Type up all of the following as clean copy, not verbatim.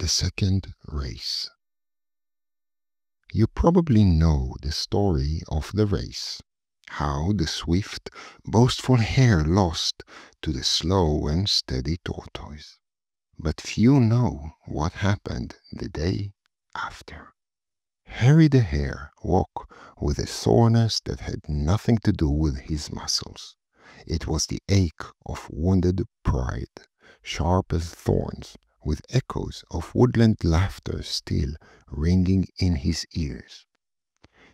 The second race. You probably know the story of the race, how the swift, boastful hare lost to the slow and steady tortoise. But few know what happened the day after. Harry the Hare woke with a soreness that had nothing to do with his muscles. It was the ache of wounded pride, sharp as thorns, with echoes of woodland laughter still ringing in his ears.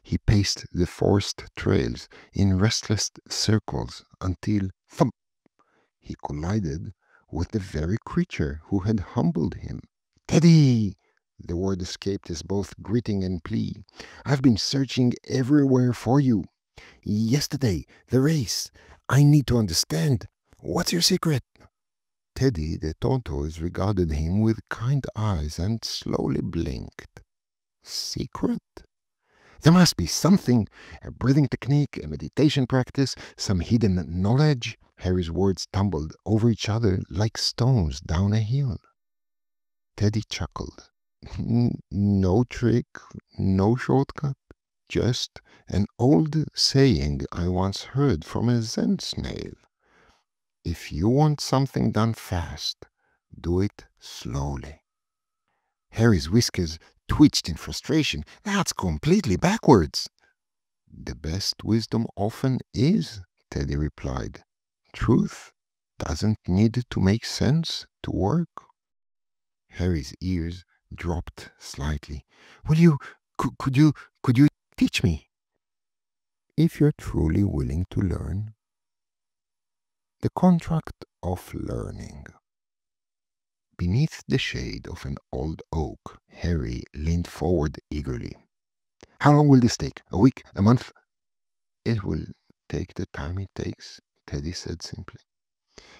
He paced the forest trails in restless circles until, thump, he collided with the very creature who had humbled him. "Teddy!" The word escaped as both greeting and plea. "I've been searching everywhere for you. Yesterday, the race. I need to understand. What's your secret?" Teddy the Tortoise regarded him with kind eyes and slowly blinked. "Secret? There must be something, a breathing technique, a meditation practice, some hidden knowledge." Harry's words tumbled over each other like stones down a hill. Teddy chuckled. "No trick, no shortcut, just an old saying I once heard from a Zen snail. If you want something done fast, do it slowly." Harry's whiskers twitched in frustration. "That's completely backwards." "The best wisdom often is," Teddy replied. "Truth doesn't need to make sense to work." Harry's ears dropped slightly. Could you teach me?" "If you're truly willing to learn." The contract of learning. Beneath the shade of an old oak, Harry leaned forward eagerly. "How long will this take? A week? A month?" "It will take the time it takes," Teddy said simply.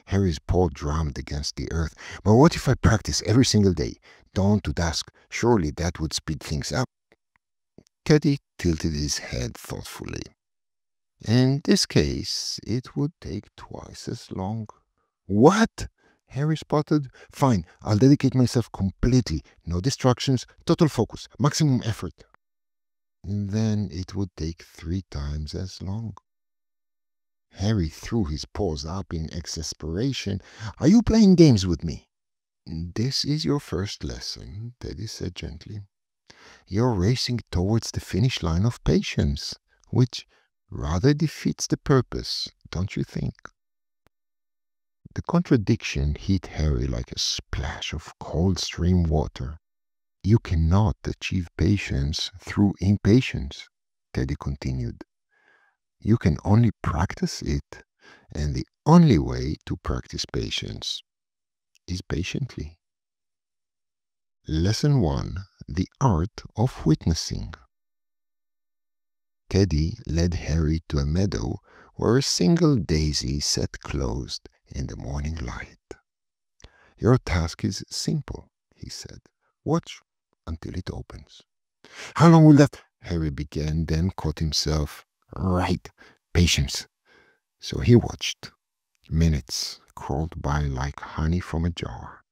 Harry's paw drummed against the earth. "But what if I practice every single day, dawn to dusk? Surely that would speed things up." Teddy tilted his head thoughtfully. "In this case, it would take twice as long." "What?" Harry sputtered. "Fine, I'll dedicate myself completely. No distractions, total focus, maximum effort." "Then it would take 3 times as long." Harry threw his paws up in exasperation. "Are you playing games with me?" "This is your first lesson," Teddy said gently. "You're racing towards the finish line of patience, which rather defeats the purpose, don't you think?" The contradiction hit Harry like a splash of cold stream water. "You cannot achieve patience through impatience," Teddy continued. "You can only practice it, and the only way to practice patience is patiently." Lesson 1. The Art of Witnessing. Teddy led Harry to a meadow where a single daisy sat closed in the morning light. "Your task is simple," he said. "Watch until it opens." "How long will that—" Harry began, then caught himself. "Right, patience." So he watched. Minutes crawled by like honey from a jar.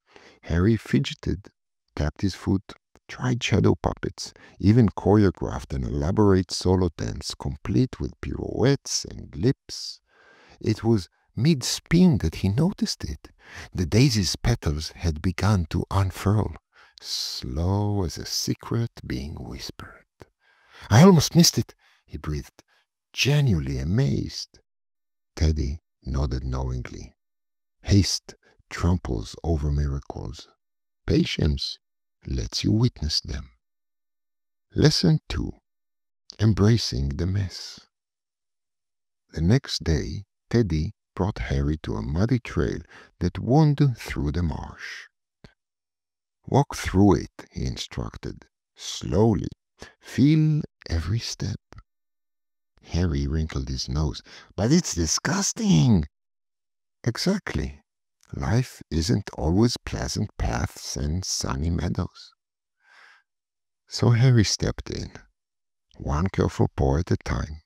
Harry fidgeted, tapped his foot, tried shadow puppets, even choreographed an elaborate solo dance complete with pirouettes and lips. It was mid-spin that he noticed it. The daisy's petals had begun to unfurl, slow as a secret being whispered. "I almost missed it," he breathed, genuinely amazed. Teddy nodded knowingly. Haste tramples over miracles. Patience lets you witness them. Lesson 2. Embracing the mess. The next day, Teddy brought Harry to a muddy trail that wound through the marsh. "Walk through it," he instructed. "Slowly. Feel every step." Harry wrinkled his nose. "But it's disgusting." "Exactly. Life isn't always pleasant paths and sunny meadows." So Harry stepped in, one careful paw at a time.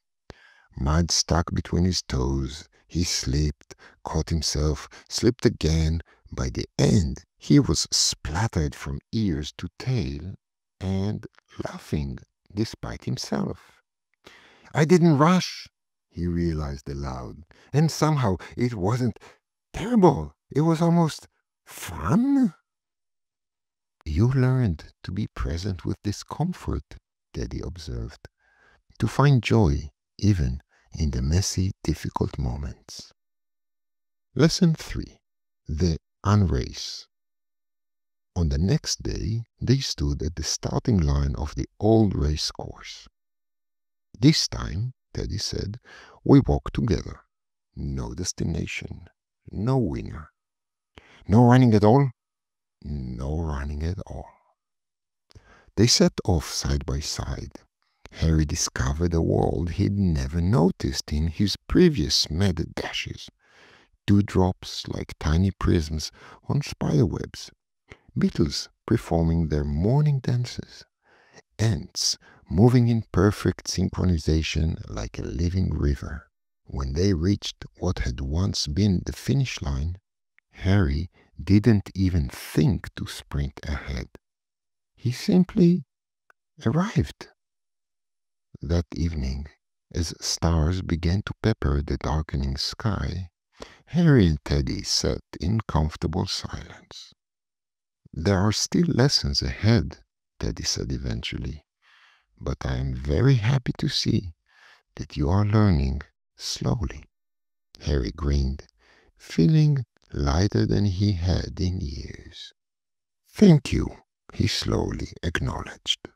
Mud stuck between his toes. He slipped, caught himself, slipped again, By the end, he was splattered from ears to tail and laughing despite himself. I didn't rush, he realized aloud, and somehow it wasn't terrible. It was almost fun. You learned to be present with discomfort, Teddy observed, to find joy even in the messy, difficult moments. Lesson 3. The Unrace. On the next day, they stood at the starting line of the old race course. This time, Teddy said, we walk together. No destination, no winner. No running at all? No running at all. They set off side by side. Harry discovered a world he'd never noticed in his previous mad dashes. Dewdrops like tiny prisms on spiderwebs, beetles performing their morning dances, ants moving in perfect synchronization like a living river. When they reached what had once been the finish line, Harry didn't even think to sprint ahead. He simply arrived. That evening, as stars began to pepper the darkening sky, Harry and Teddy sat in comfortable silence. There are still lessons ahead, Teddy said eventually, but I am very happy to see that you are learning slowly. Harry grinned, feeling lighter than he had in years. Thank you, he slowly acknowledged.